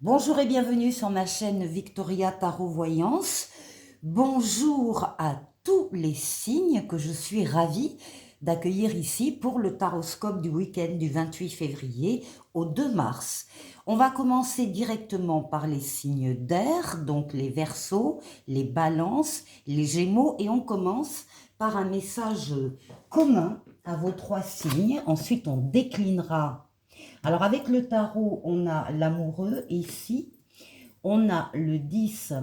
Bonjour et bienvenue sur ma chaîne Victoria Tarot Voyance. Bonjour à tous les signes que je suis ravie d'accueillir ici pour le taroscope du week-end du 28 février au 2 mars. On va commencer directement par les signes d'air, donc les Verseaux, les Balances, les Gémeaux, et on commence par un message commun à vos trois signes. Ensuite, on déclinera. Alors avec le tarot, on a l'amoureux et ici, on a le 10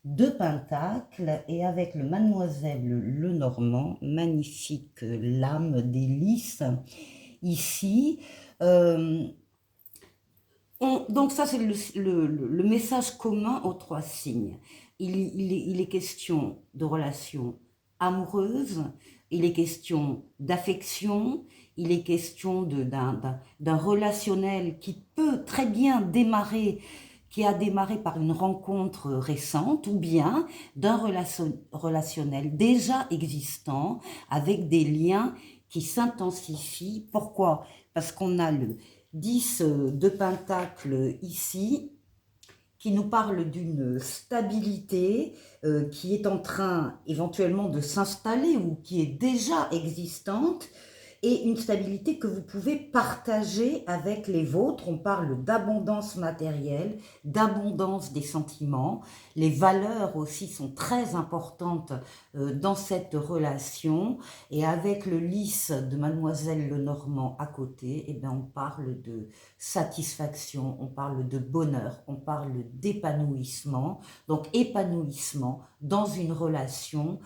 de Pentacle et avec le Mademoiselle Lenormand, magnifique lame des lys ici. Donc ça c'est le message commun aux trois signes. Il est question de relations amoureuses, il est question d'affection, il est question d'un relationnel qui peut très bien démarrer, qui a démarré par une rencontre récente, ou bien d'un relationnel déjà existant avec des liens qui s'intensifient. Pourquoi? Parce qu'on a le 10 de Pentacle ici, qui nous parle d'une stabilité qui est en train éventuellement de s'installer ou qui est déjà existante, et une stabilité que vous pouvez partager avec les vôtres. On parle d'abondance matérielle, d'abondance des sentiments. Les valeurs aussi sont très importantes dans cette relation. Et avec le lys de Mademoiselle Lenormand à côté, eh bien, on parle de satisfaction, on parle de bonheur, on parle d'épanouissement. Donc épanouissement dans une relation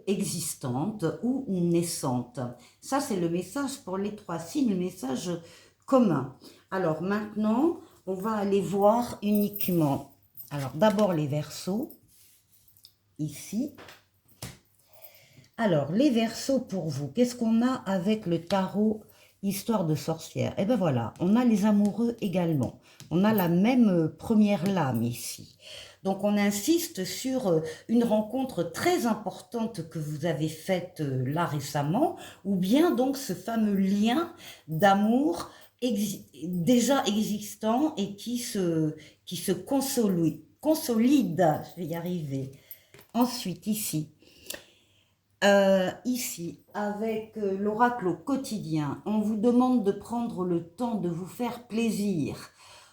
existante ou naissante. Ça, c'est le message pour les trois signes, le message commun. Alors maintenant, on va aller voir uniquement, alors d'abord les Verseaux, ici. Alors, les Verseaux pour vous, qu'est-ce qu'on a avec le tarot Histoire de sorcière? Eh bien voilà, on a les amoureux également. On a la même première lame ici. Donc on insiste sur une rencontre très importante que vous avez faite là récemment, ou bien donc ce fameux lien d'amour déjà existant et qui se consolide, je vais y arriver. Ensuite, ici, avec l'oracle au quotidien, on vous demande de prendre le temps de vous faire plaisir.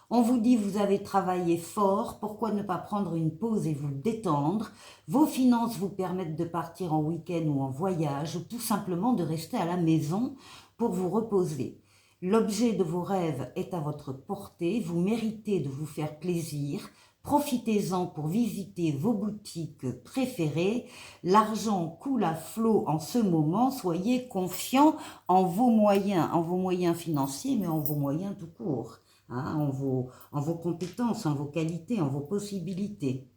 On vous dit vous avez travaillé fort, pourquoi ne pas prendre une pause et vous détendre? Vos finances vous permettent de partir en week-end ou en voyage, ou tout simplement de rester à la maison pour vous reposer. L'objet de vos rêves est à votre portée, vous méritez de vous faire plaisir. Profitez-en pour visiter vos boutiques préférées. L'argent coule à flot en ce moment. Soyez confiants en vos moyens financiers, mais en vos moyens tout court, hein, en vos compétences, en vos qualités, en vos possibilités.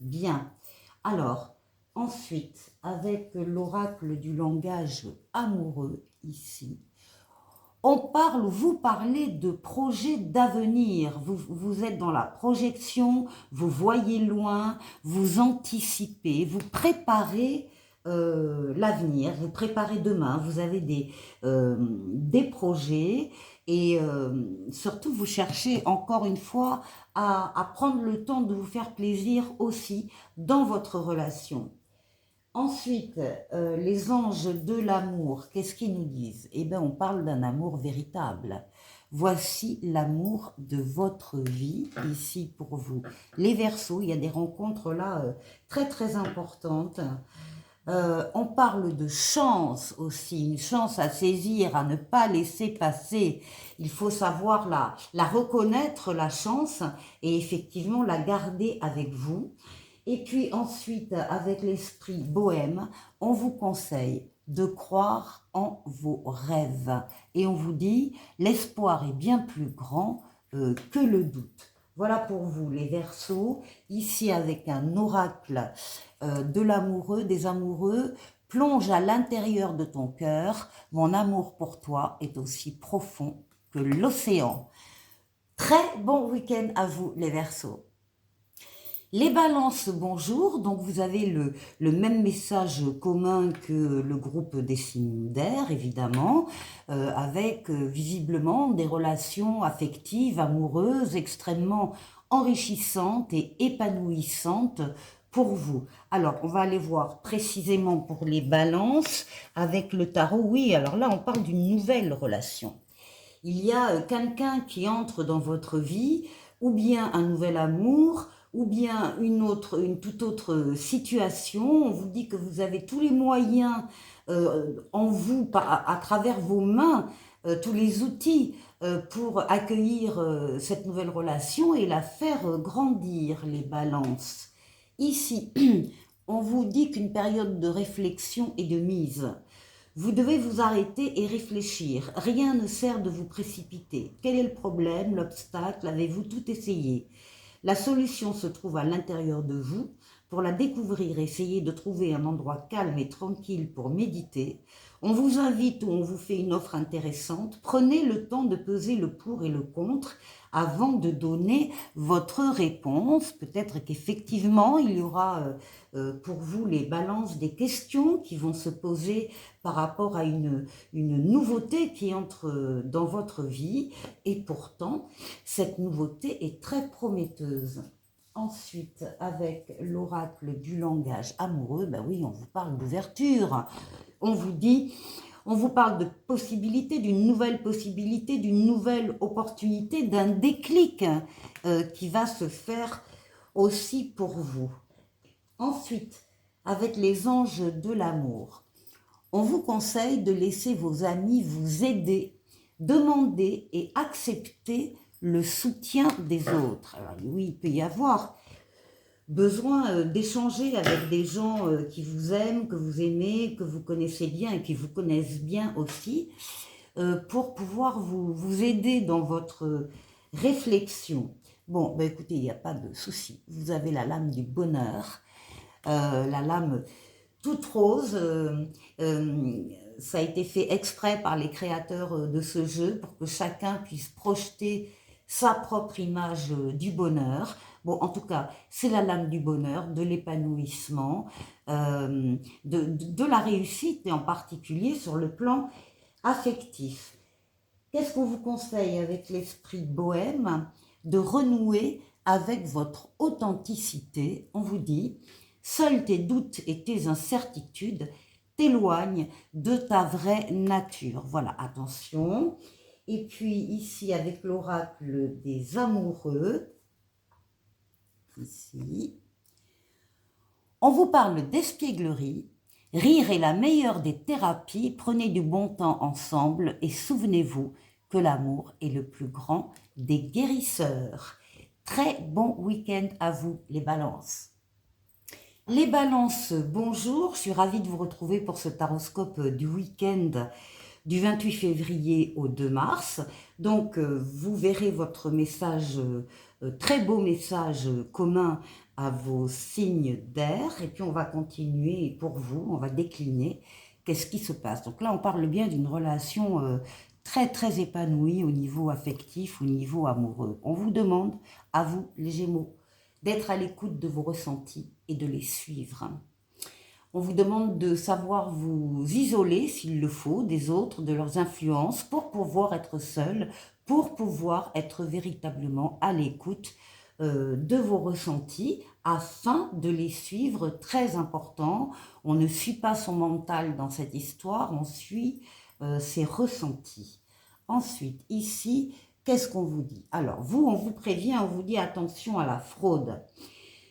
Bien. Alors, ensuite, avec l'oracle du langage amoureux ici, on parle, vous parlez de projets d'avenir, vous êtes dans la projection, vous voyez loin, vous anticipez, vous préparez l'avenir, vous préparez demain, vous avez des projets et surtout vous cherchez encore une fois à prendre le temps de vous faire plaisir aussi dans votre relation. Ensuite, les anges de l'amour, qu'est-ce qu'ils nous disent? Eh bien, on parle d'un amour véritable. Voici l'amour de votre vie, ici pour vous. Les Verseaux, il y a des rencontres là très très importantes. On parle de chance aussi, une chance à saisir, à ne pas laisser passer. Il faut savoir la reconnaître, la chance, et effectivement la garder avec vous. Et puis ensuite, avec l'esprit bohème, on vous conseille de croire en vos rêves. Et on vous dit, l'espoir est bien plus grand que le doute. Voilà pour vous les Verseaux, ici avec un oracle de l'amoureux, des amoureux. Plonge à l'intérieur de ton cœur, mon amour pour toi est aussi profond que l'océan. Très bon week-end à vous les Verseaux. Les balances, bonjour. Donc, vous avez le même message commun que le groupe des signes d'air, évidemment, avec visiblement des relations affectives, amoureuses, extrêmement enrichissantes et épanouissantes pour vous. Alors, on va aller voir précisément pour les balances avec le tarot. Oui, alors là, on parle d'une nouvelle relation. Il y a quelqu'un qui entre dans votre vie, ou bien un nouvel amour, ou bien une toute autre situation. On vous dit que vous avez tous les moyens en vous, à travers vos mains, tous les outils pour accueillir cette nouvelle relation et la faire grandir, les balances. Ici, on vous dit qu'une période de réflexion et de mise. Vous devez vous arrêter et réfléchir. Rien ne sert de vous précipiter. Quel est le problème, l'obstacle? Avez-vous tout essayé? La solution se trouve à l'intérieur de vous. Pour la découvrir, essayez de trouver un endroit calme et tranquille pour méditer. On vous invite ou on vous fait une offre intéressante. Prenez le temps de peser le pour et le contre avant de donner votre réponse. Peut-être qu'effectivement, il y aura pour vous les balances des questions qui vont se poser par rapport à une nouveauté qui entre dans votre vie. Et pourtant, cette nouveauté est très prometteuse. Ensuite, avec l'oracle du langage amoureux, ben oui, on vous parle d'ouverture. On vous dit, on vous parle de possibilité, d'une nouvelle opportunité, d'un déclic qui va se faire aussi pour vous. Ensuite, avec les anges de l'amour, on vous conseille de laisser vos amis vous aider, demander et accepter le soutien des autres. Alors, oui, il peut y avoir besoin d'échanger avec des gens qui vous aiment, que vous aimez, que vous connaissez bien et qui vous connaissent bien aussi, pour pouvoir vous aider dans votre réflexion. Bon, ben écoutez, il n'y a pas de souci. Vous avez la lame du bonheur, la lame toute rose. Ça a été fait exprès par les créateurs de ce jeu pour que chacun puisse projeter sa propre image du bonheur. Bon, en tout cas, c'est la lame du bonheur, de l'épanouissement, de la réussite, et en particulier sur le plan affectif. Qu'est-ce qu'on vous conseille avec l'esprit bohème? De renouer avec votre authenticité. On vous dit, seuls tes doutes et tes incertitudes t'éloignent de ta vraie nature. Voilà, attention. Et puis ici, avec l'oracle des amoureux, ici, on vous parle d'espièglerie. Rire est la meilleure des thérapies. Prenez du bon temps ensemble et souvenez-vous que l'amour est le plus grand des guérisseurs. Très bon week-end à vous, les balances. Les balances, bonjour. Je suis ravie de vous retrouver pour ce taroscope du week-end du 28 février au 2 mars. Donc, vous verrez votre message, très beau message commun à vos signes d'air. Et puis, on va continuer pour vous, on va décliner qu'est-ce qui se passe. Donc là, on parle bien d'une relation très, très épanouie au niveau affectif, au niveau amoureux. On vous demande, à vous, les Gémeaux, d'être à l'écoute de vos ressentis et de les suivre. On vous demande de savoir vous isoler, s'il le faut, des autres, de leurs influences, pour pouvoir être seul, pour pouvoir être véritablement à l'écoute de vos ressentis, afin de les suivre, très important. On ne suit pas son mental dans cette histoire, on suit ses ressentis. Ensuite, ici, qu'est-ce qu'on vous dit? Alors, vous, on vous prévient, on vous dit attention à la fraude.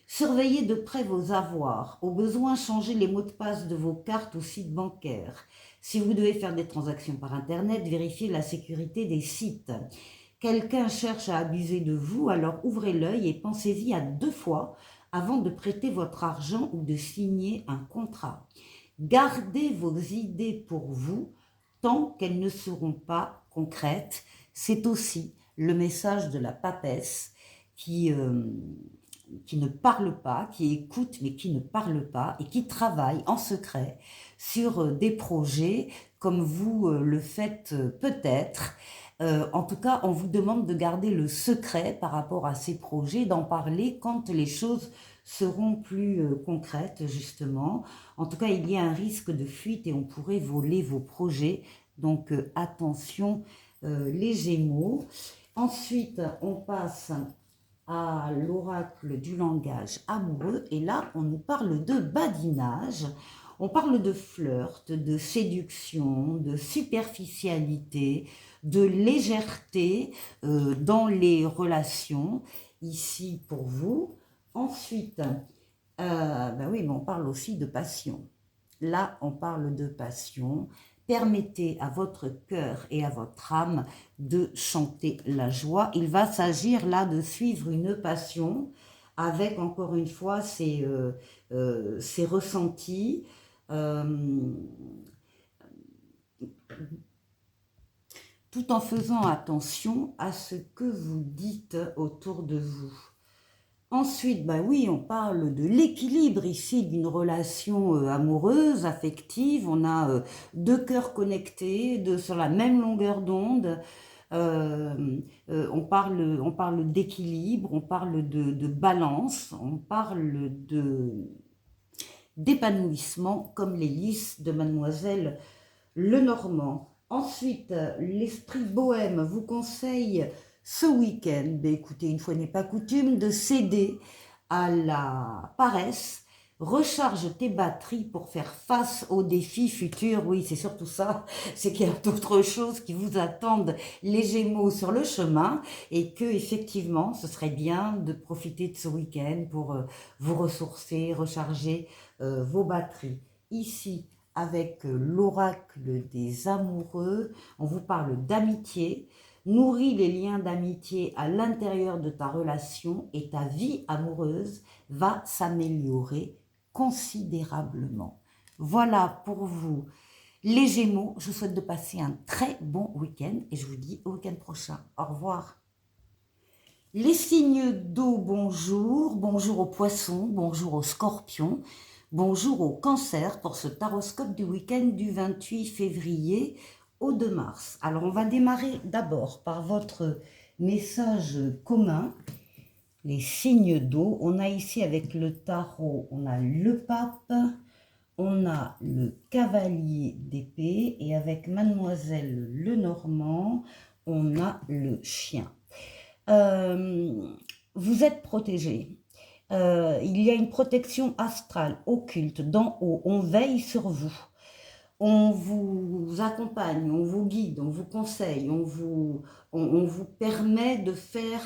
Surveillez de près vos avoirs. Au besoin, changez les mots de passe de vos cartes ou sites bancaires. Si vous devez faire des transactions par Internet, vérifiez la sécurité des sites. Quelqu'un cherche à abuser de vous, alors ouvrez l'œil et pensez-y à 2 fois avant de prêter votre argent ou de signer un contrat. Gardez vos idées pour vous tant qu'elles ne seront pas concrètes. C'est aussi le message de la papesse qui ne parle pas, qui écoute mais qui ne parle pas et qui travaille en secret sur des projets comme vous le faites peut-être, En tout cas, on vous demande de garder le secret par rapport à ces projets, d'en parler quand les choses seront plus concrètes, justement. En tout cas, il y a un risque de fuite et on pourrait voler vos projets. Donc, attention, les Gémeaux. Ensuite, on passe à l'oracle du langage amoureux. Et là, on nous parle de badinage. On parle de flirt, de séduction, de superficialité, de légèreté dans les relations, ici pour vous. Ensuite, ben oui, mais on parle aussi de passion. Là, on parle de passion. Permettez à votre cœur et à votre âme de chanter la joie. Il va s'agir là de suivre une passion avec, encore une fois, ses ressentis, tout en faisant attention à ce que vous dites autour de vous. Ensuite, bah oui, on parle de l'équilibre ici d'une relation amoureuse, affective. On a deux cœurs connectés, sur la même longueur d'onde. On parle d'équilibre, on parle de balance, on parle d'épanouissement comme les lys de Mademoiselle Lenormand. Ensuite, l'esprit bohème vous conseille ce week-end, écoutez, une fois n'est pas coutume, de céder à la paresse. Recharge tes batteries pour faire face aux défis futurs. Oui, c'est surtout ça, c'est qu'il y a d'autres choses qui vous attendent, les Gémeaux, sur le chemin, et que effectivement, ce serait bien de profiter de ce week-end pour vous ressourcer, recharger vos batteries. Ici, avec l'oracle des amoureux, on vous parle d'amitié. Nourris les liens d'amitié à l'intérieur de ta relation et ta vie amoureuse va s'améliorer considérablement. Voilà pour vous, les Gémeaux. Je vous souhaite de passer un très bon week-end et je vous dis au week-end prochain. Au revoir. Les signes d'eau, bonjour. Bonjour aux poissons, bonjour aux scorpions. Bonjour au Cancer pour ce taroscope du week-end du 28 février au 2 mars. Alors, on va démarrer d'abord par votre message commun, les signes d'eau. On a ici avec le tarot, on a le pape, on a le cavalier d'épée et avec Mademoiselle Lenormand, on a le chien. Vous êtes protégé. Il y a une protection astrale, occulte, d'en haut. On veille sur vous. On vous accompagne, on vous guide, on vous conseille, on vous permet de faire,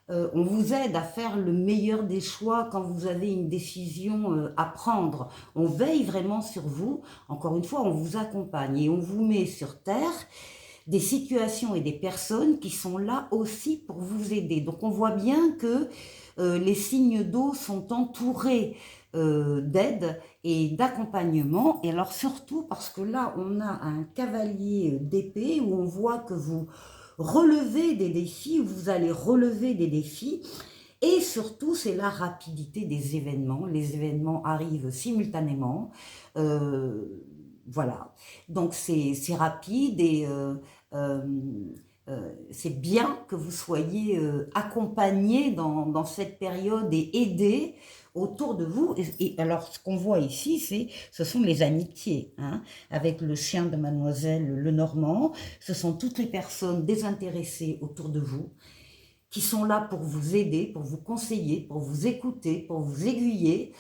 on vous aide à faire le meilleur des choix quand vous avez une décision à prendre. On veille vraiment sur vous. Encore une fois, on vous accompagne et on vous met sur terre des situations et des personnes qui sont là aussi pour vous aider. Donc on voit bien que les signes d'eau sont entourés d'aide et d'accompagnement. Et alors surtout parce que là, on a un cavalier d'épée où on voit que vous relevez des défis, vous allez relever des défis. Et surtout, c'est la rapidité des événements. Les événements arrivent simultanément. Voilà. Donc, c'est rapide et c'est bien que vous soyez accompagné dans cette période et aidé autour de vous. Et alors, ce qu'on voit ici, ce sont les amitiés, hein, avec le chien de Mademoiselle Lenormand. Ce sont toutes les personnes désintéressées autour de vous qui sont là pour vous aider, pour vous conseiller, pour vous écouter, pour vous aiguiller.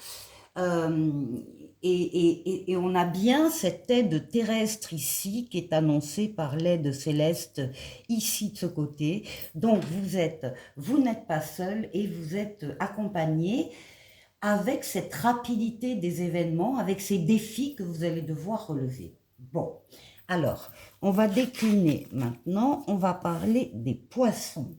Et on a bien cette aide terrestre ici qui est annoncée par l'aide céleste ici de ce côté. Donc vous n'êtes pas seul et vous êtes accompagné avec cette rapidité des événements, avec ces défis que vous allez devoir relever. Bon, alors on va décliner maintenant, on va parler des poissons.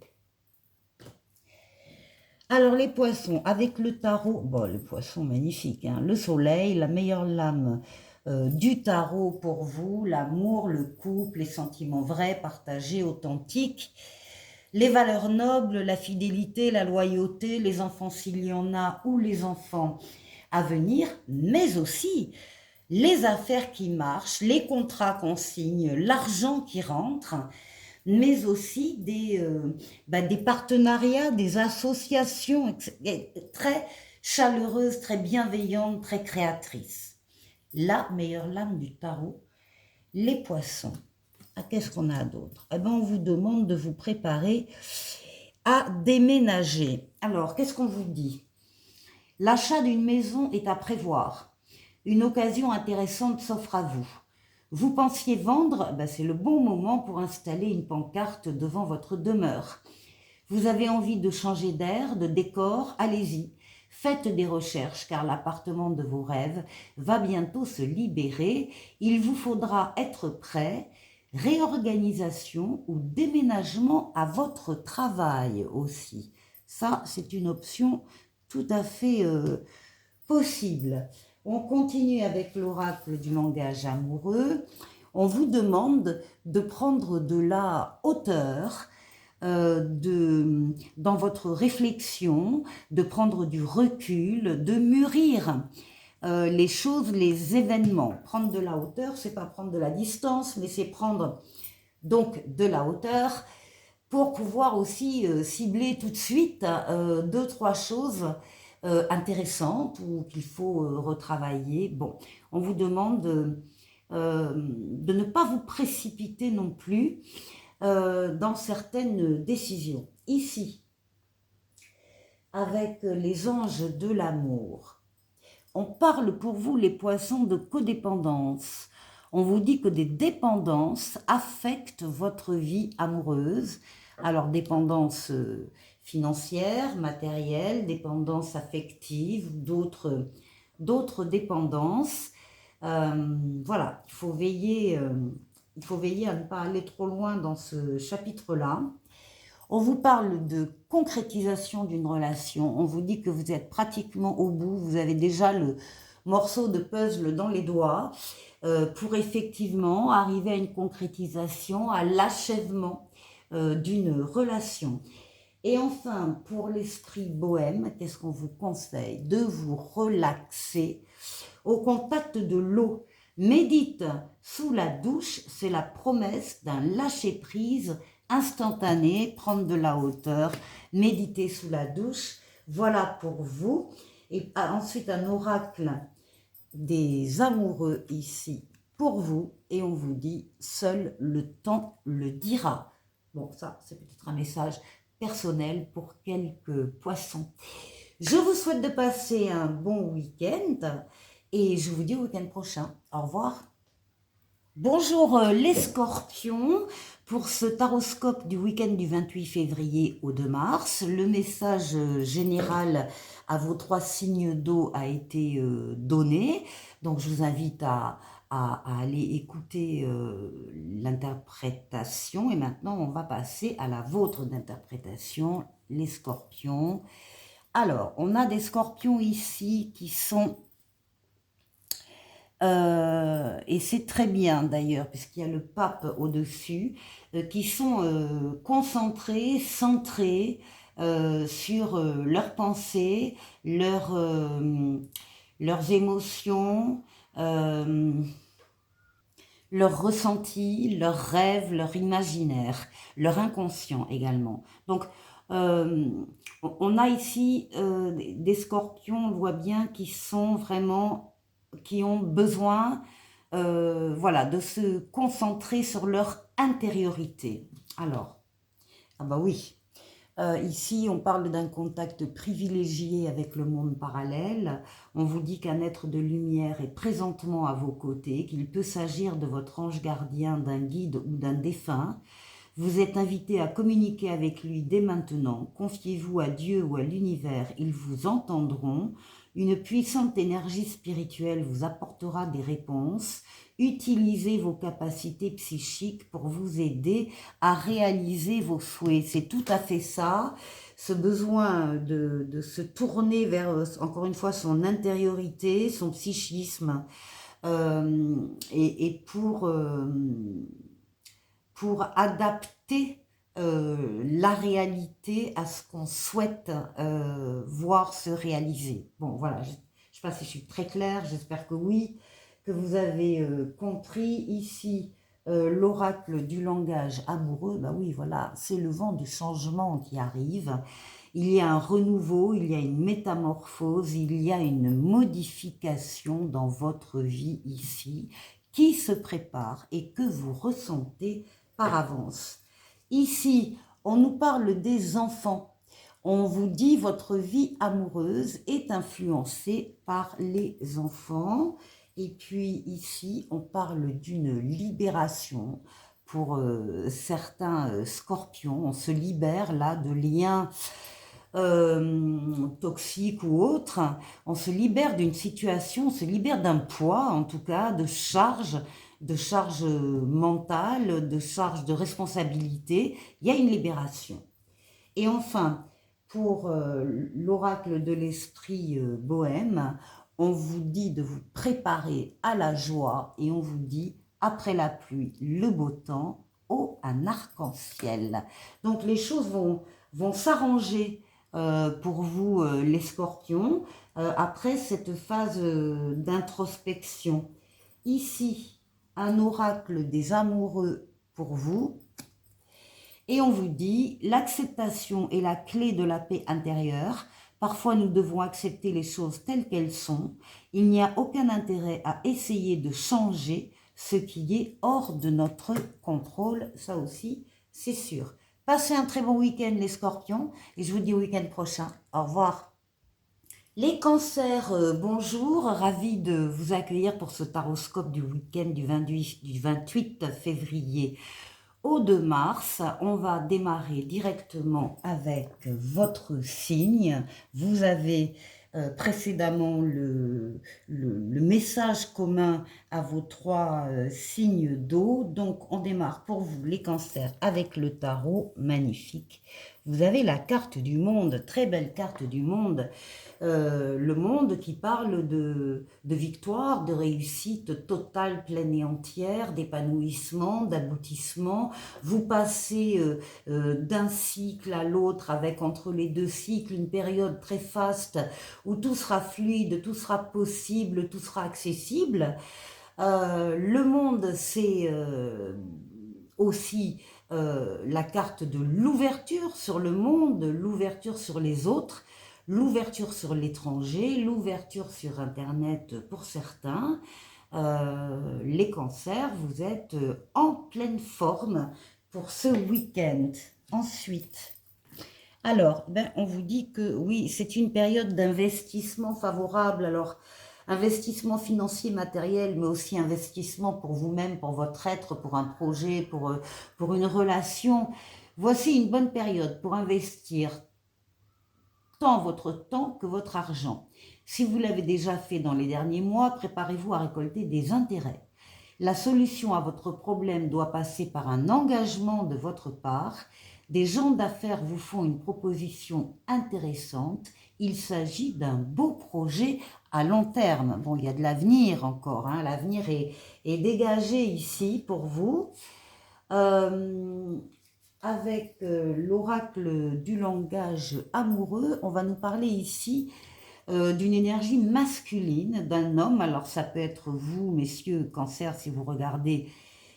Alors les poissons, avec le tarot, bon le poisson magnifique, hein, le soleil, la meilleure lame du tarot pour vous, l'amour, le couple, les sentiments vrais, partagés, authentiques, les valeurs nobles, la fidélité, la loyauté, les enfants s'il y en a ou les enfants à venir, mais aussi les affaires qui marchent, les contrats qu'on signe, l'argent qui rentre. mais aussi des partenariats, des associations très chaleureuses, très bienveillantes, très créatrices. La meilleure lame du tarot, les poissons. Ah, qu'est-ce qu'on a d'autre? Eh bien, on vous demande de vous préparer à déménager. Alors, qu'est-ce qu'on vous dit? L'achat d'une maison est à prévoir. Une occasion intéressante s'offre à vous. Vous pensiez vendre, c'est le bon moment pour installer une pancarte devant votre demeure. Vous avez envie de changer d'air, de décor, allez-y. Faites des recherches car l'appartement de vos rêves va bientôt se libérer. Il vous faudra être prêt. Réorganisation ou déménagement à votre travail aussi. Ça, c'est une option tout à fait possible. On continue avec l'oracle du langage amoureux. On vous demande de prendre de la hauteur dans votre réflexion, de prendre du recul, de mûrir les choses, les événements. Prendre de la hauteur, c'est pas prendre de la distance, mais c'est prendre donc de la hauteur pour pouvoir aussi cibler tout de suite 2-3 choses intéressantes ou qu'il faut retravailler. Bon, on vous demande de ne pas vous précipiter non plus dans certaines décisions. Ici, avec les anges de l'amour, on parle pour vous, les poissons, de codépendance. On vous dit que des dépendances affectent votre vie amoureuse. Alors, dépendance financière, matérielle, dépendance affective, d'autres dépendances. Voilà, il faut veiller à ne pas aller trop loin dans ce chapitre-là. On vous parle de concrétisation d'une relation. On vous dit que vous êtes pratiquement au bout. Vous avez déjà le morceau de puzzle dans les doigts pour effectivement arriver à une concrétisation, à l'achèvement d'une relation. Et enfin, pour l'esprit bohème, qu'est-ce qu'on vous conseille? De vous relaxer au contact de l'eau. Médite sous la douche, c'est la promesse d'un lâcher-prise instantané, prendre de la hauteur, méditer sous la douche. Voilà pour vous. Et ensuite, un oracle des amoureux ici pour vous. Et on vous dit, seul le temps le dira. Bon, ça, c'est peut-être un message personnel pour quelques poissons. Je vous souhaite de passer un bon week-end et je vous dis au week-end prochain. Au revoir. Bonjour les scorpions, pour ce taroscope du week-end du 28 février au 2 mars, le message général à vos 3 signes d'eau a été donné, donc je vous invite à aller écouter l'interprétation et maintenant on va passer à la vôtre d'interprétation, les scorpions. Alors, on a des scorpions ici qui sont... et c'est très bien d'ailleurs, puisqu'il y a le pape au-dessus, qui sont concentrés, centrés sur leurs pensées, leurs émotions, leurs ressentis, leurs rêves, leur imaginaire, leur inconscient également. Donc, on a ici des scorpions, on voit bien, qui sont vraiment... qui ont besoin voilà, de se concentrer sur leur intériorité. Alors, ah bah oui, ici on parle d'un contact privilégié avec le monde parallèle. On vous dit qu'un être de lumière est présentement à vos côtés, qu'il peut s'agir de votre ange gardien, d'un guide ou d'un défunt. Vous êtes invité à communiquer avec lui dès maintenant. Confiez-vous à Dieu ou à l'univers, ils vous entendront. Une puissante énergie spirituelle vous apportera des réponses. Utilisez vos capacités psychiques pour vous aider à réaliser vos souhaits. C'est tout à fait ça, ce besoin de se tourner vers, encore une fois, son intériorité, son psychisme, et pour adapter la réalité à ce qu'on souhaite voir se réaliser. Bon, voilà, je ne sais pas si je suis très claire, j'espère que oui, que vous avez compris. Ici, l'oracle du langage amoureux, bah oui, voilà, c'est le vent du changement qui arrive. Il y a un renouveau, il y a une métamorphose, il y a une modification dans votre vie ici qui se prépare et que vous ressentez par avance. Ici, on nous parle des enfants. On vous dit votre vie amoureuse est influencée par les enfants. Et puis ici, on parle d'une libération pour certains scorpions. On se libère là de liens toxiques ou autres. On se libère d'une situation, on se libère d'un poids, en tout cas, de charge mentale, de charge de responsabilité. Il y a une libération. Et enfin, pour l'oracle de l'esprit bohème, on vous dit de vous préparer à la joie et on vous dit, après la pluie, le beau temps, oh, un arc-en-ciel. Donc les choses vont s'arranger pour vous, les scorpions, après cette phase d'introspection. Ici, un oracle des amoureux pour vous. Et on vous dit, l'acceptation est la clé de la paix intérieure. Parfois, nous devons accepter les choses telles qu'elles sont. Il n'y a aucun intérêt à essayer de changer ce qui est hors de notre contrôle. Ça aussi, c'est sûr. Passez un très bon week-end, les scorpions. Et je vous dis au week-end prochain. Au revoir. Les cancers, bonjour. Ravi de vous accueillir pour ce taroscope du week-end du 28 février au 2 mars, on va démarrer directement avec votre signe. Vous avez précédemment le message commun à vos 3 signes d'eau. Donc, on démarre pour vous, les cancers, avec le tarot magnifique. Vous avez la carte du monde, très belle carte du monde. Le monde qui parle de victoire, de réussite totale, pleine et entière, d'épanouissement, d'aboutissement. Vous passez d'un cycle à l'autre avec entre les 2 cycles une période très faste où tout sera fluide, tout sera possible, tout sera accessible. Le monde, c'est aussi la carte de l'ouverture sur le monde, l'ouverture sur les autres, l'ouverture sur l'étranger, l'ouverture sur Internet pour certains. Les cancers, vous êtes en pleine forme pour ce week-end. Ensuite, alors, on vous dit que oui, c'est une période d'investissement favorable. Alors, investissement financier, matériel, mais aussi investissement pour vous-même, pour votre être, pour un projet, pour une relation. Voici une bonne période pour investir tant votre temps que votre argent. Si vous l'avez déjà fait dans les derniers mois, préparez-vous à récolter des intérêts. La solution à votre problème doit passer par un engagement de votre part. Des gens d'affaires vous font une proposition intéressante. Il s'agit d'un beau projet à long terme. Bon, il y a de l'avenir encore, hein. L'avenir est dégagé ici pour vous. Avec l'oracle du langage amoureux, on va nous parler ici d'une énergie masculine d'un homme. Alors ça peut être vous, messieurs Cancer, si vous regardez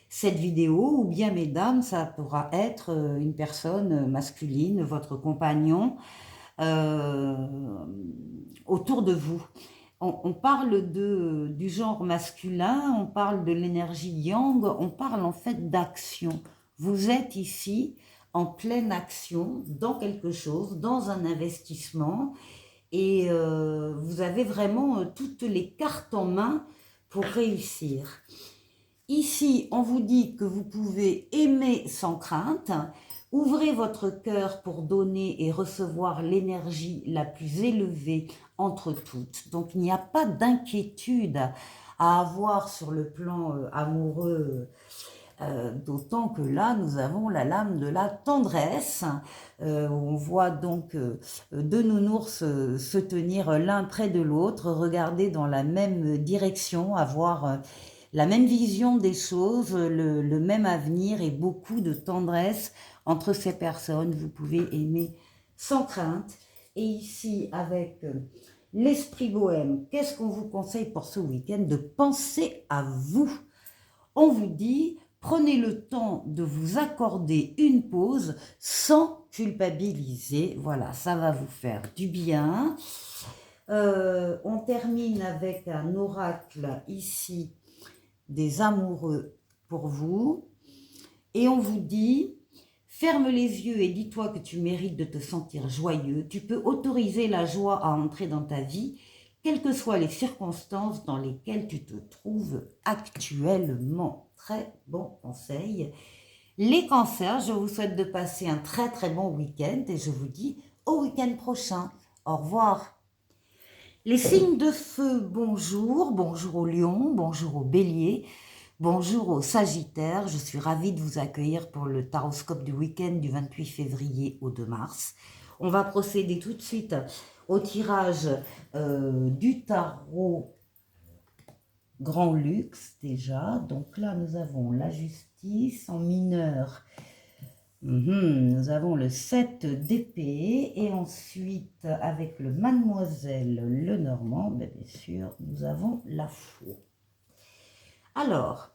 cette vidéo, ou bien mesdames, ça pourra être une personne masculine, votre compagnon, autour de vous. On parle du genre masculin, on parle de l'énergie yang, on parle en fait d'action. Vous êtes ici en pleine action, dans quelque chose, dans un investissement, et vous avez vraiment toutes les cartes en main pour réussir. Ici, on vous dit que vous pouvez aimer sans crainte. Ouvrez votre cœur pour donner et recevoir l'énergie la plus élevée entre toutes. Donc, il n'y a pas d'inquiétude à avoir sur le plan amoureux, d'autant que là, nous avons la lame de la tendresse. On voit donc 2 nounours se tenir l'un près de l'autre, regarder dans la même direction, avoir la même vision des choses, le même avenir et beaucoup de tendresse entre ces personnes. Vous pouvez aimer sans crainte. Et ici, avec l'esprit bohème, qu'est-ce qu'on vous conseille pour ce week-end? De penser à vous. On vous dit, Prenez le temps de vous accorder une pause sans culpabiliser. Voilà, ça va vous faire du bien. On termine avec un oracle ici des amoureux pour vous. Et on vous dit, ferme les yeux et dis-toi que tu mérites de te sentir joyeux. Tu peux autoriser la joie à entrer dans ta vie, quelles que soient les circonstances dans lesquelles tu te trouves actuellement. Très bon conseil. Les cancers, je vous souhaite de passer un très très bon week-end et je vous dis au week-end prochain. Au revoir. Les signes de feu, bonjour. Bonjour aux lions, bonjour aux béliers, bonjour aux sagittaires. Je suis ravie de vous accueillir pour le taroscope du week-end du 28 février au 2 mars. On va procéder tout de suite au tirage du tarot Grand Luxe déjà. Donc là, nous avons la justice en mineur. Nous avons le 7 d'épée et ensuite avec le mademoiselle le normand, bien sûr, nous avons la faux. Alors,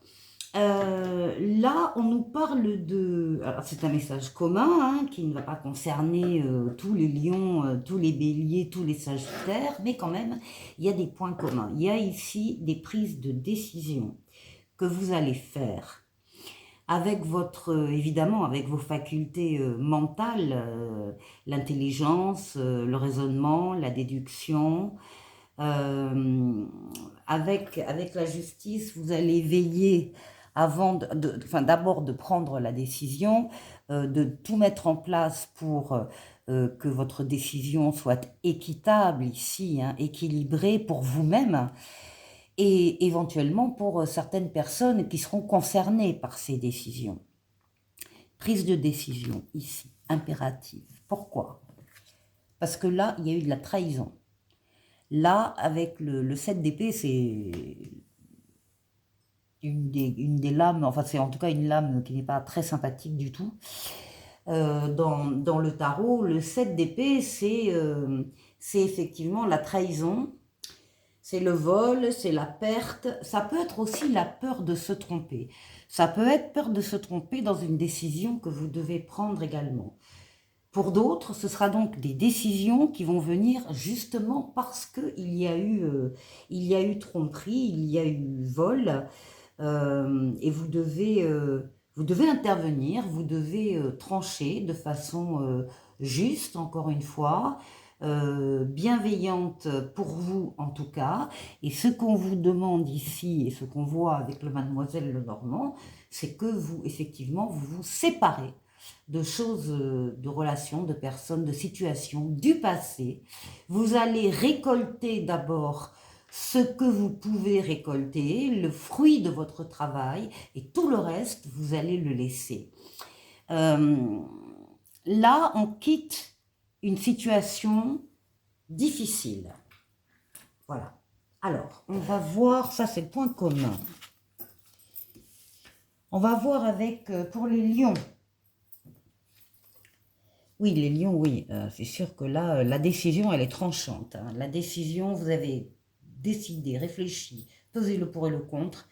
là, on nous parle de... Alors, c'est un message commun hein, qui ne va pas concerner tous les lions, tous les béliers, tous les sagittaires, mais quand même, il y a des points communs. Il y a ici des prises de décision que vous allez faire avec votre, évidemment, avec vos facultés mentales, l'intelligence, le raisonnement, la déduction. Avec la justice, vous allez veiller avant d'abord de prendre la décision, de tout mettre en place pour que votre décision soit équitable ici, hein, équilibrée pour vous-même et éventuellement pour certaines personnes qui seront concernées par ces décisions. Prise de décision ici, impérative. Pourquoi? Parce que là, il y a eu de la trahison. Là, avec le 7 d'épée, c'est une des lames, enfin c'est en tout cas une lame qui n'est pas très sympathique du tout. Dans le tarot, le 7 d'épée, c'est effectivement la trahison, c'est le vol, c'est la perte. Ça peut être aussi la peur de se tromper. Ça peut être peur de se tromper dans une décision que vous devez prendre également. Pour d'autres, ce sera donc des décisions qui vont venir justement parce qu'il y a eu tromperie, il y a eu vol, et vous devez intervenir, vous devez trancher de façon juste, encore une fois, bienveillante pour vous en tout cas. Et ce qu'on vous demande ici, et ce qu'on voit avec le mademoiselle Lenormand, c'est que vous, effectivement, vous vous séparez de choses, de relations, de personnes, de situations du passé. Vous allez récolter d'abord ce que vous pouvez récolter, le fruit de votre travail, et tout le reste, vous allez le laisser. Là, on quitte une situation difficile. Voilà. Alors, on va voir, ça c'est le point commun. On va voir avec, pour les lions. Oui, les lions, oui, c'est sûr que là, la décision, elle est tranchante. Hein. La décision, vous avez décidé, réfléchi, pesé le pour et le contre,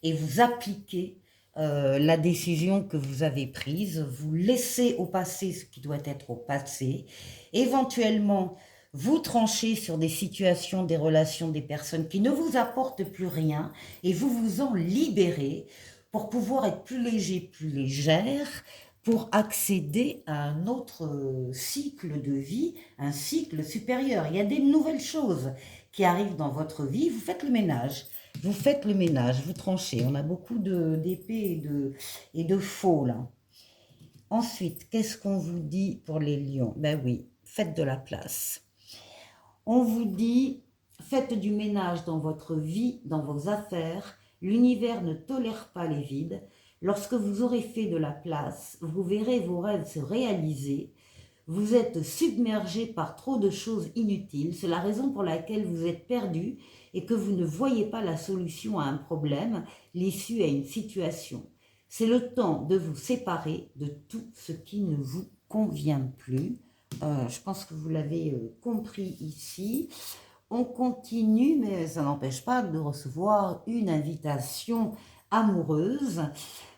et vous appliquez la décision que vous avez prise, vous laissez au passé ce qui doit être au passé, éventuellement, vous tranchez sur des situations, des relations, des personnes qui ne vous apportent plus rien, et vous vous en libérez pour pouvoir être plus léger, plus légère, pour accéder à un autre cycle de vie, un cycle supérieur. Il y a des nouvelles choses qui arrivent dans votre vie, vous faites le ménage. Vous faites le ménage, vous tranchez. On a beaucoup d'épées et de faux là. Ensuite, qu'est-ce qu'on vous dit pour les lions? Ben oui, faites de la place. On vous dit, faites du ménage dans votre vie, dans vos affaires. L'univers ne tolère pas les vides. Lorsque vous aurez fait de la place, vous verrez vos rêves se réaliser. Vous êtes submergé par trop de choses inutiles. C'est la raison pour laquelle vous êtes perdu et que vous ne voyez pas la solution à un problème, l'issue à une situation. C'est le temps de vous séparer de tout ce qui ne vous convient plus. Je pense que vous l'avez compris ici. On continue, mais ça n'empêche pas de recevoir une invitation amoureuse.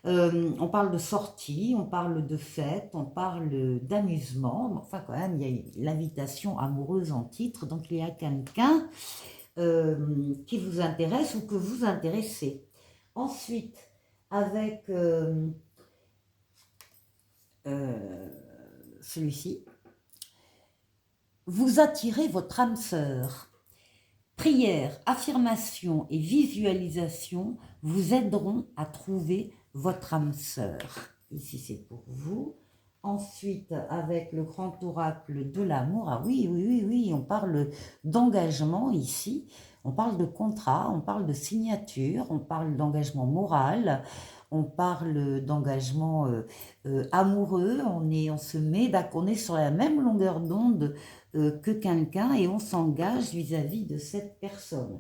On parle de sortie, on parle de fête, on parle d'amusement. Enfin, quand même, il y a l'invitation amoureuse en titre. Donc, il y a quelqu'un qui vous intéresse ou que vous intéressez. Ensuite, avec celui-ci, vous attirez votre âme sœur. Prière, affirmation et visualisation vous aideront à trouver votre âme sœur. Ici, c'est pour vous. Ensuite, avec le grand oracle de l'amour, ah oui, on parle d'engagement ici, on parle de contrat, on parle de signature, on parle d'engagement moral, on parle d'engagement amoureux, on est sur la même longueur d'onde que quelqu'un et on s'engage vis-à-vis de cette personne.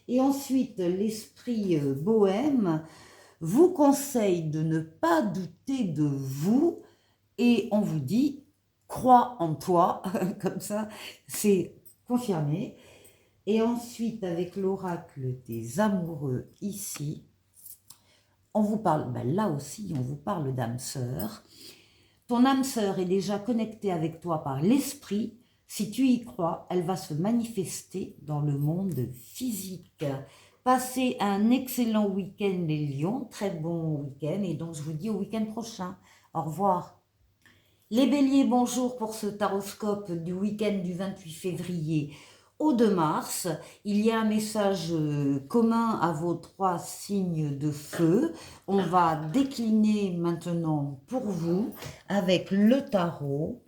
Et ensuite, l'esprit bohème vous conseille de ne pas douter de vous et on vous dit « crois en toi », comme ça, c'est confirmé. Et ensuite, avec l'oracle des amoureux ici, on vous parle, là aussi, on vous parle d'âme sœur. Ton âme sœur est déjà connectée avec toi par l'esprit. Si tu y crois, elle va se manifester dans le monde physique. Passez un excellent week-end les lions, très bon week-end, et donc je vous dis au week-end prochain. Au revoir. Les béliers, bonjour pour ce taroscope du week-end du 28 février au 2 mars. Il y a un message commun à vos 3 signes de feu. On va décliner maintenant pour vous avec le tarot.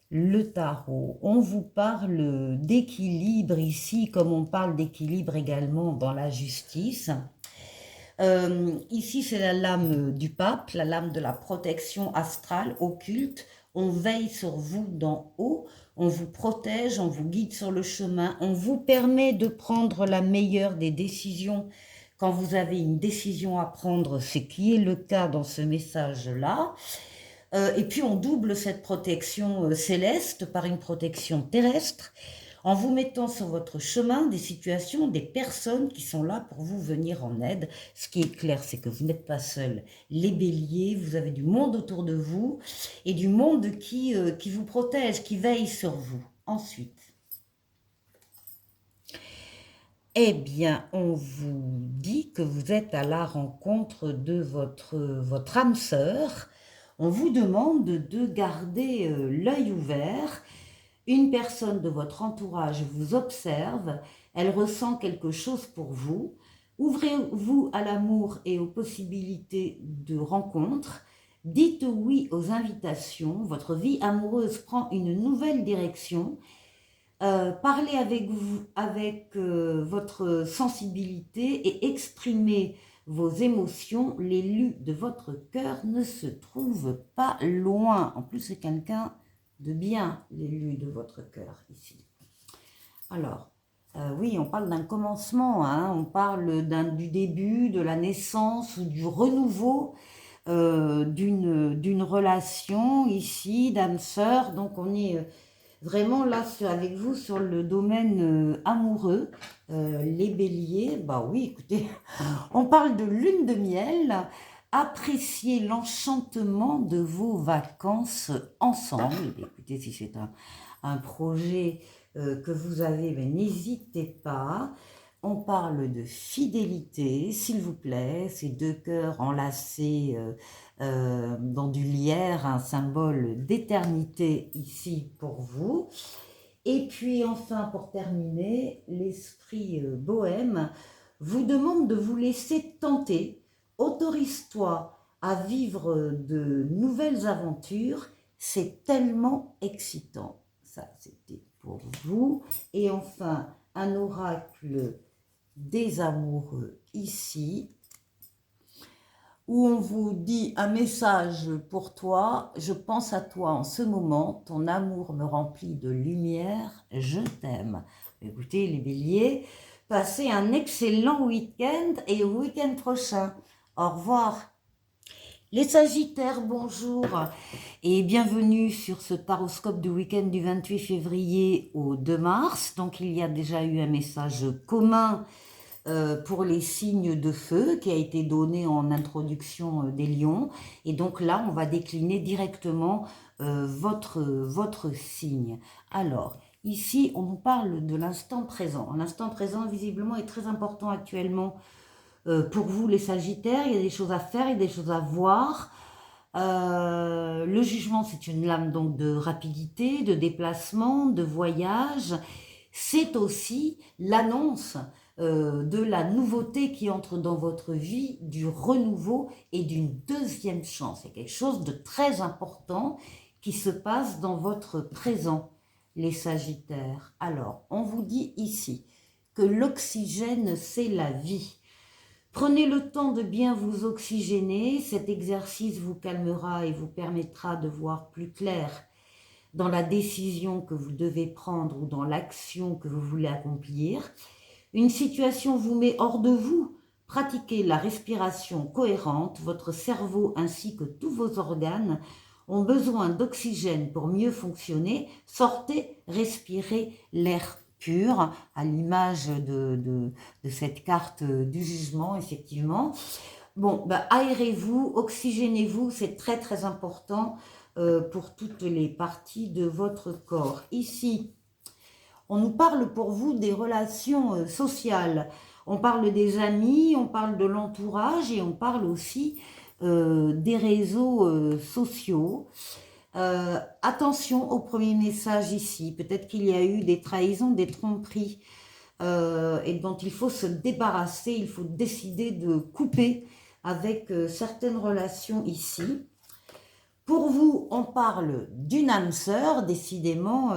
Le tarot, on vous parle d'équilibre ici, comme on parle d'équilibre également dans la justice. Ici, c'est la lame du pape, la lame de la protection astrale, occulte. On veille sur vous d'en haut, on vous protège, on vous guide sur le chemin, on vous permet de prendre la meilleure des décisions. Quand vous avez une décision à prendre, ce qui est le cas dans ce message-là. Et puis on double cette protection céleste par une protection terrestre en vous mettant sur votre chemin des situations, des personnes qui sont là pour vous venir en aide. Ce qui est clair, c'est que vous n'êtes pas seul. Les béliers, vous avez du monde autour de vous et du monde qui vous protège, qui veille sur vous. Ensuite, eh bien, on vous dit que vous êtes à la rencontre de votre âme sœur. On vous demande de garder l'œil ouvert. Une personne de votre entourage vous observe, elle ressent quelque chose pour vous. Ouvrez-vous à l'amour et aux possibilités de rencontres. Dites oui aux invitations. Votre vie amoureuse prend une nouvelle direction. Parlez avec votre sensibilité et exprimez vos émotions. L'élu de votre cœur ne se trouve pas loin. En plus, c'est quelqu'un de bien, l'élu de votre cœur ici. Alors, oui, on parle d'un commencement, hein, on parle du début, de la naissance ou du renouveau d'une relation ici, d'âme-sœur. Donc, on est vraiment là avec vous sur le domaine amoureux. Les béliers, bah oui, écoutez, on parle de lune de miel. Appréciez l'enchantement de vos vacances ensemble. Écoutez, si c'est un projet que vous avez, n'hésitez pas. On parle de fidélité, s'il vous plaît, ces deux cœurs enlacés dans du lierre, un symbole d'éternité ici pour vous. Et puis enfin, pour terminer, l'esprit bohème vous demande de vous laisser tenter. Autorise-toi à vivre de nouvelles aventures, c'est tellement excitant. Ça, c'était pour vous. Et enfin, un oracle des amoureux ici, où on vous dit un message pour toi. Je pense à toi en ce moment, ton amour me remplit de lumière, je t'aime. Écoutez les béliers, passez un excellent week-end et au week-end prochain. Au revoir. Les sagittaires, bonjour et bienvenue sur ce taroscope du week-end du 28 février au 2 mars. Donc il y a déjà eu un message commun pour les signes de feu qui a été donné en introduction des lions. Et donc là, on va décliner directement votre signe. Alors, ici, on nous parle de l'instant présent. L'instant présent, visiblement, est très important actuellement pour vous, les Sagittaires. Il y a des choses à faire, il y a des choses à voir. Le jugement, c'est une lame donc de rapidité, de déplacement, de voyage. C'est aussi l'annonce de la nouveauté qui entre dans votre vie, du renouveau et d'une deuxième chance. C'est quelque chose de très important qui se passe dans votre présent, les Sagittaires. Alors, on vous dit ici que l'oxygène, c'est la vie. Prenez le temps de bien vous oxygéner. Cet exercice vous calmera et vous permettra de voir plus clair dans la décision que vous devez prendre ou dans l'action que vous voulez accomplir. Une situation vous met hors de vous. Pratiquez la respiration cohérente. Votre cerveau ainsi que tous vos organes ont besoin d'oxygène pour mieux fonctionner. Sortez, respirez l'air pur, à l'image de cette carte du jugement, effectivement. Bon, aérez-vous, oxygénez-vous, c'est très très important pour toutes les parties de votre corps. Ici, on nous parle pour vous des relations sociales. On parle des amis, on parle de l'entourage et on parle aussi des réseaux sociaux. Attention au premier message ici. Peut-être qu'il y a eu des trahisons, des tromperies et dont il faut se débarrasser. Il faut décider de couper avec certaines relations ici. Pour vous, on parle d'une âme sœur, décidément.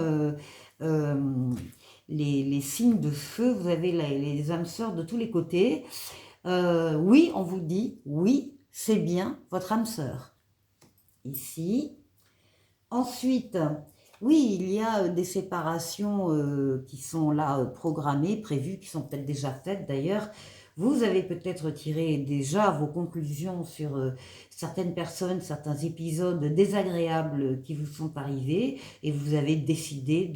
Les signes de feu, vous avez les âmes sœurs de tous les côtés. Oui, on vous dit, oui, c'est bien votre âme sœur. Ici. Ensuite, oui, il y a des séparations qui sont là programmées, prévues, qui sont peut-être déjà faites d'ailleurs. Vous avez peut-être tiré déjà vos conclusions sur certaines personnes, certains épisodes désagréables qui vous sont arrivés et vous avez décidé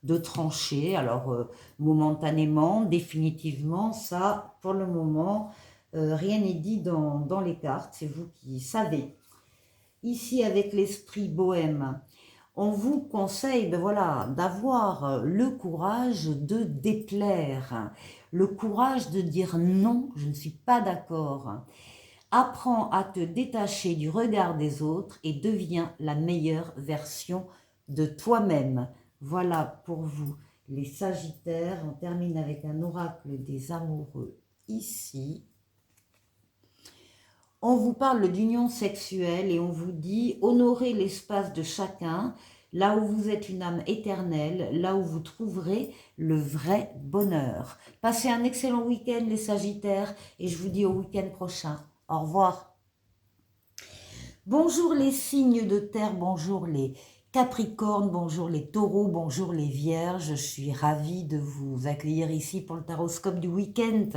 de trancher. Alors, momentanément, définitivement, ça, pour le moment, rien n'est dit dans les cartes, c'est vous qui savez. Ici, avec l'esprit bohème, on vous conseille d'avoir le courage de déplaire, le courage de dire non, je ne suis pas d'accord. Apprends à te détacher du regard des autres et deviens la meilleure version de toi-même. Voilà pour vous, les Sagittaires. On termine avec un oracle des amoureux ici. On vous parle d'union sexuelle et on vous dit honorez l'espace de chacun, là où vous êtes une âme éternelle, là où vous trouverez le vrai bonheur. Passez un excellent week-end les Sagittaires et je vous dis au week-end prochain. Au revoir. Bonjour les signes de terre, bonjour les Capricornes, bonjour les Taureaux, bonjour les Vierges. Je suis ravie de vous accueillir ici pour le taroscope du week-end.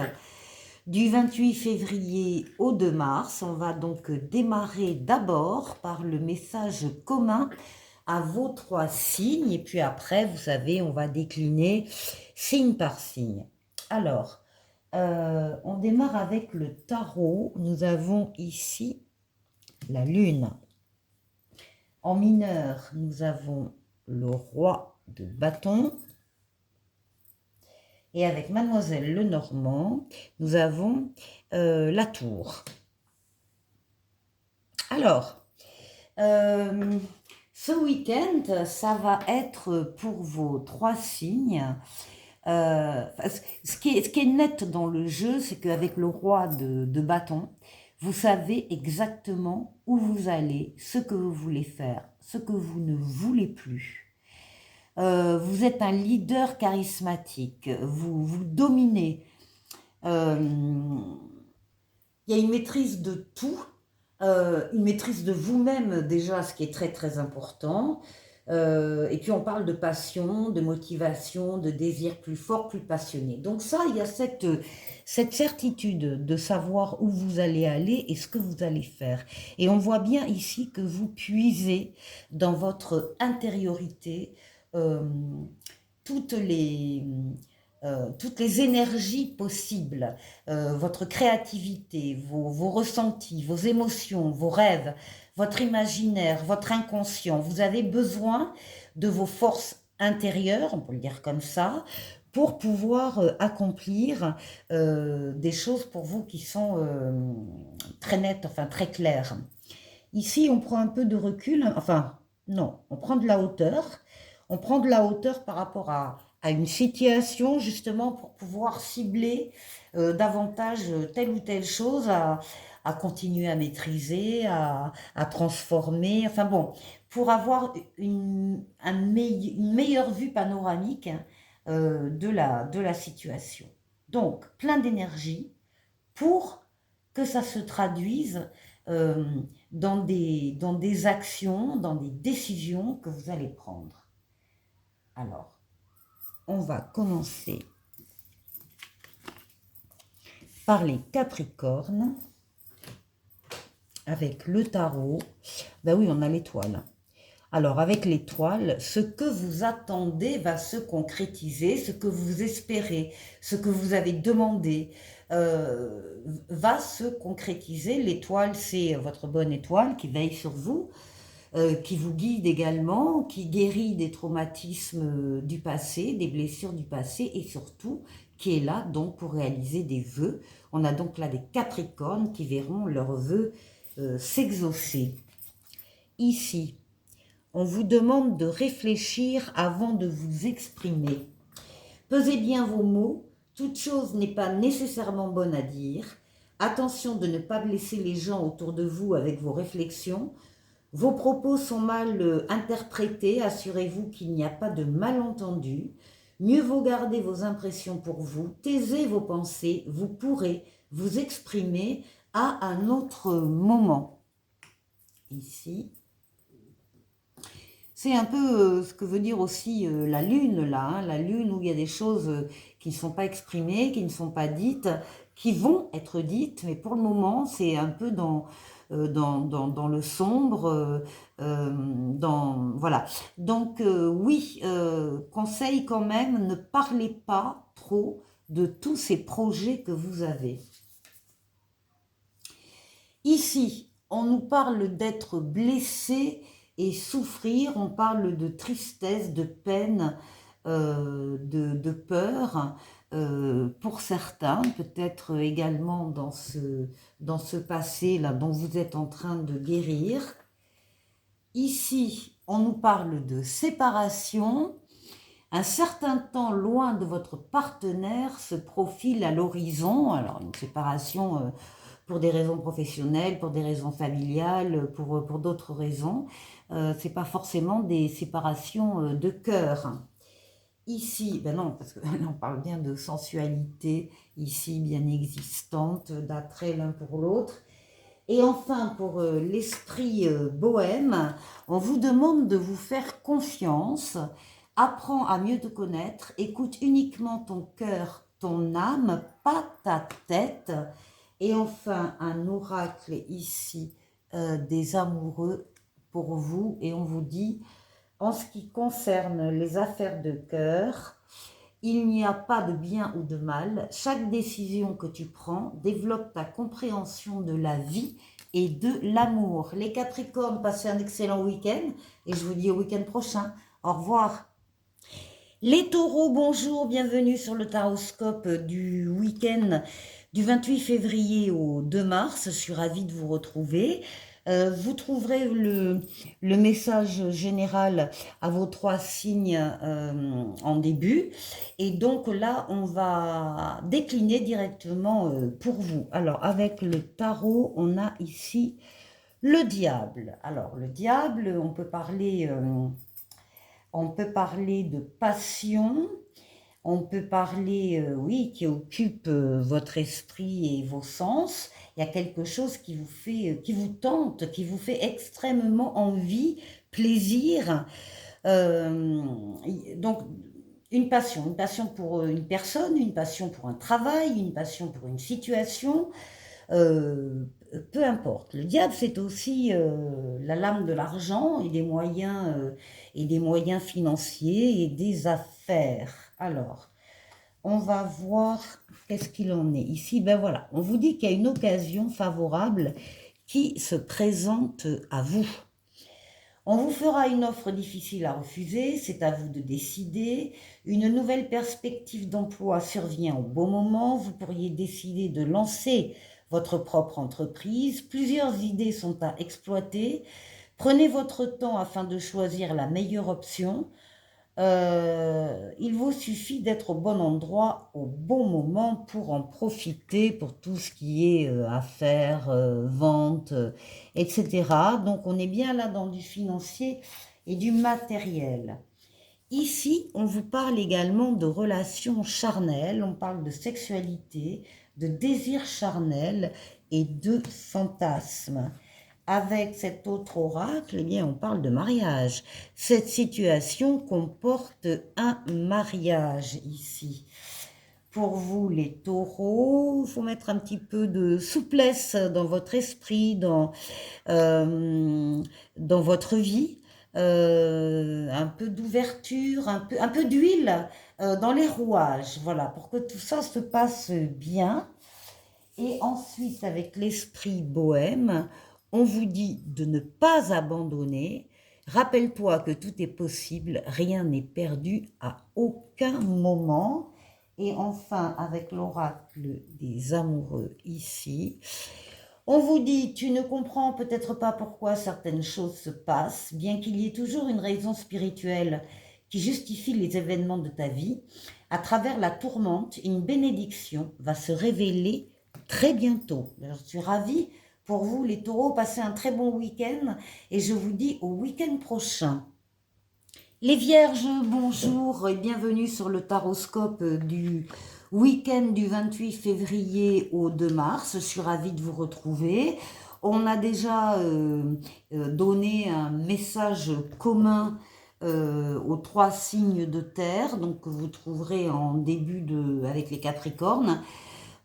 Du 28 février au 2 mars, on va donc démarrer d'abord par le message commun à vos 3 signes. Et puis après, vous savez, on va décliner signe par signe. Alors, on démarre avec le tarot. Nous avons ici la lune. En mineur, nous avons le roi de bâton. Et avec Mademoiselle Lenormand, nous avons la tour. Alors, ce week-end, ça va être pour vos 3 signes. Ce qui est net dans le jeu, c'est qu'avec le roi de bâton, vous savez exactement où vous allez, ce que vous voulez faire, ce que vous ne voulez plus. Vous êtes un leader charismatique, vous dominez. Il y a une maîtrise de tout, une maîtrise de vous-même déjà, ce qui est très très important. Et puis on parle de passion, de motivation, de désir plus fort, plus passionné. Donc ça, il y a cette certitude de savoir où vous allez aller et ce que vous allez faire. Et on voit bien ici que vous puisez dans votre intériorité toutes les toutes les énergies possibles, votre créativité, vos ressentis, vos émotions, vos rêves, votre imaginaire, votre inconscient. Vous avez besoin de vos forces intérieures, on peut le dire comme ça, pour pouvoir accomplir des choses pour vous qui sont très nettes, enfin très claires. Ici, on prend un peu de recul, enfin non, on prend de la hauteur. On prend de la hauteur par rapport à une situation, justement, pour pouvoir cibler davantage telle ou telle chose à continuer à maîtriser, à transformer, enfin bon, pour avoir une meilleure vue panoramique hein, de la situation. Donc, plein d'énergie pour que ça se traduise euh, dans des actions, dans des décisions que vous allez prendre. Alors, on va commencer par les Capricornes avec le tarot. Ben oui, on a l'étoile. Alors, avec l'étoile, ce que vous attendez va se concrétiser, ce que vous espérez, ce que vous avez demandé va se concrétiser. L'étoile, c'est votre bonne étoile qui veille sur vous, qui vous guide également, qui guérit des traumatismes du passé, des blessures du passé et surtout qui est là donc pour réaliser des vœux. On a donc là des Capricornes qui verront leurs vœux s'exaucer. Ici, on vous demande de réfléchir avant de vous exprimer. Pesez bien vos mots, toute chose n'est pas nécessairement bonne à dire. Attention de ne pas blesser les gens autour de vous avec vos réflexions. Vos propos sont mal interprétés, assurez-vous qu'il n'y a pas de malentendu. Mieux vaut garder vos impressions pour vous, taisez vos pensées, vous pourrez vous exprimer à un autre moment. Ici. C'est un peu ce que veut dire aussi la lune, là, hein, la lune où il y a des choses qui ne sont pas exprimées, qui ne sont pas dites, qui vont être dites, mais pour le moment, c'est un peu dans le sombre, voilà. Donc oui, conseil quand même, ne parlez pas trop de tous ces projets que vous avez. Ici, on nous parle d'être blessé et souffrir, on parle de tristesse, de peine, de peur, pour certains, peut-être également dans ce passé-là dont vous êtes en train de guérir. Ici, on nous parle de séparation. Un certain temps loin de votre partenaire se profile à l'horizon. Alors, une séparation pour des raisons professionnelles, pour des raisons familiales, pour d'autres raisons. Ce n'est pas forcément des séparations de cœur. Ici, ben non, parce que là, on parle bien de sensualité, ici, bien existante, d'attrait l'un pour l'autre. Et enfin, pour l'esprit bohème, on vous demande de vous faire confiance, apprends à mieux te connaître, écoute uniquement ton cœur, ton âme, pas ta tête. Et enfin, un oracle ici des amoureux pour vous. Et on vous dit, en ce qui concerne les affaires de cœur, il n'y a pas de bien ou de mal. Chaque décision que tu prends développe ta compréhension de la vie et de l'amour. Les Capricornes, passez un excellent week-end et je vous dis au week-end prochain. Au revoir. Les Taureaux, bonjour, bienvenue sur le Taroscope du week-end du 28 février au 2 mars. Je suis ravie de vous retrouver. Vous trouverez le message général à vos 3 signes en début. Et donc là, on va décliner directement pour vous. Alors, avec le tarot, on a ici le diable. Alors, le diable, on peut parler de passion. On peut parler, oui, qui occupe votre esprit et vos sens. Il y a quelque chose qui vous fait, qui vous tente, qui vous fait extrêmement envie, plaisir. Donc, une passion pour une personne, une passion pour un travail, une passion pour une situation. Peu importe. Le diable, c'est aussi la lame de l'argent et des moyens financiers et des affaires. Alors, On va voir qu'est-ce qu'il en est. Ici, ben voilà, on vous dit qu'il y a une occasion favorable qui se présente à vous. On vous fera une offre difficile à refuser, c'est à vous de décider. Une nouvelle perspective d'emploi survient au bon moment. Vous pourriez décider de lancer votre propre entreprise. Plusieurs idées sont à exploiter. Prenez votre temps afin de choisir la meilleure option. Il vous suffit d'être au bon endroit au bon moment pour en profiter pour tout ce qui est affaires, vente, etc. Donc on est bien là dans du financier et du matériel. Ici, on vous parle également de relations charnelles, on parle de sexualité, de désir charnel et de fantasmes. Avec cet autre oracle, eh bien, on parle de mariage. Cette situation comporte un mariage ici. Pour vous, les taureaux, il faut mettre un petit peu de souplesse dans votre esprit, dans votre vie. Un peu d'ouverture, un peu d'huile dans les rouages, voilà, pour que tout ça se passe bien. Et ensuite, avec l'esprit bohème, on vous dit de ne pas abandonner. Rappelle-toi que tout est possible, rien n'est perdu à aucun moment. Et enfin, avec l'oracle des amoureux ici, on vous dit, tu ne comprends peut-être pas pourquoi certaines choses se passent, bien qu'il y ait toujours une raison spirituelle qui justifie les événements de ta vie. À travers la tourmente, une bénédiction va se révéler très bientôt. Je suis ravie pour vous, les taureaux. Passez un très bon week-end et je vous dis au week-end prochain. Les vierges, bonjour et bienvenue sur le taroscope du week-end du 28 février au 2 mars. Je suis ravie de vous retrouver. On a déjà donné un message commun aux 3 signes de terre, donc que vous trouverez en début avec les Capricornes.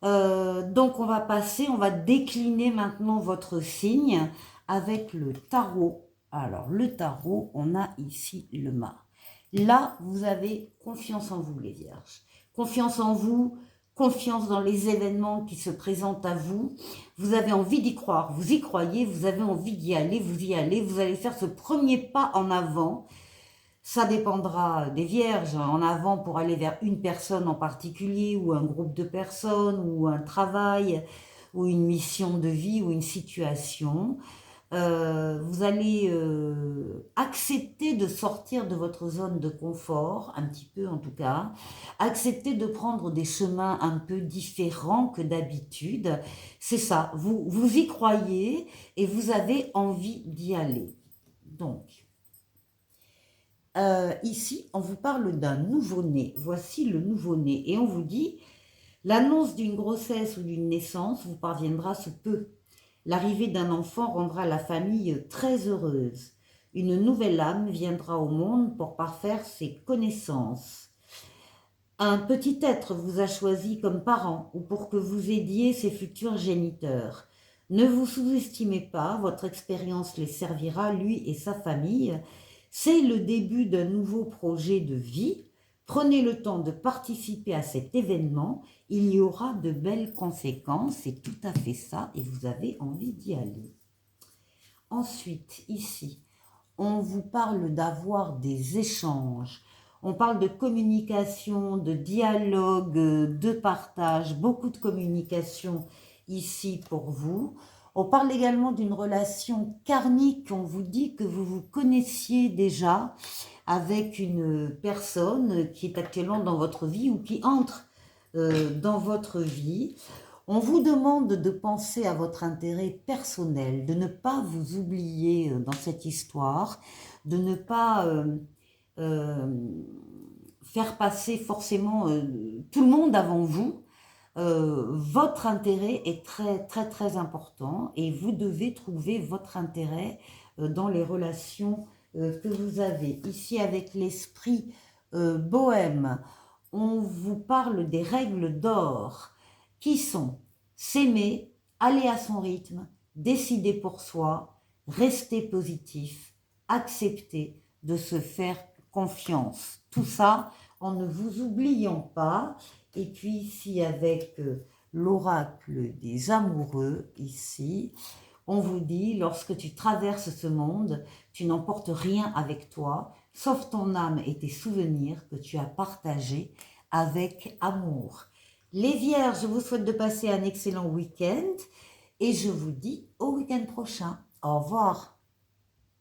Donc on va décliner maintenant votre signe avec le tarot. Alors le tarot, on a ici le mât. Là, vous avez confiance en vous, les vierges. Confiance en vous, confiance dans les événements qui se présentent à vous. Vous avez envie d'y croire, vous y croyez, vous avez envie d'y aller, vous y allez. Vous allez faire ce premier pas en avant. Ça dépendra des vierges, en avant pour aller vers une personne en particulier, ou un groupe de personnes, ou un travail, ou une mission de vie, ou une situation. Vous allez accepter de sortir de votre zone de confort, un petit peu en tout cas, accepter de prendre des chemins un peu différents que d'habitude. C'est ça, vous y croyez et vous avez envie d'y aller. Donc, ici, on vous parle d'un nouveau-né. Voici le nouveau-né. Et on vous dit, l'annonce d'une grossesse ou d'une naissance vous parviendra sous peu. L'arrivée d'un enfant rendra la famille très heureuse. Une nouvelle âme viendra au monde pour parfaire ses connaissances. Un petit être vous a choisi comme parent ou pour que vous aidiez ses futurs géniteurs. Ne vous sous-estimez pas, votre expérience les servira, lui et sa famille. C'est le début d'un nouveau projet de vie. Prenez le temps de participer à cet événement. Il y aura de belles conséquences. C'est tout à fait ça et vous avez envie d'y aller. Ensuite, ici, on vous parle d'avoir des échanges. On parle de communication, de dialogue, de partage, beaucoup de communication ici pour vous. On parle également d'une relation karmique. On vous dit que vous vous connaissiez déjà avec une personne qui est actuellement dans votre vie ou qui entre dans votre vie. On vous demande de penser à votre intérêt personnel, de ne pas vous oublier dans cette histoire, de ne pas faire passer forcément tout le monde avant vous. Votre intérêt est très très très important et vous devez trouver votre intérêt dans les relations que vous avez. Ici avec l'esprit bohème, on vous parle des règles d'or qui sont s'aimer, aller à son rythme, décider pour soi, rester positif, accepter de se faire confiance. Tout ça en ne vous oubliant pas Et puis ici, avec l'oracle des amoureux, ici, on vous dit, lorsque tu traverses ce monde, tu n'emportes rien avec toi, sauf ton âme et tes souvenirs que tu as partagés avec amour. Les Vierges, je vous souhaite de passer un excellent week-end et je vous dis au week-end prochain. Au revoir.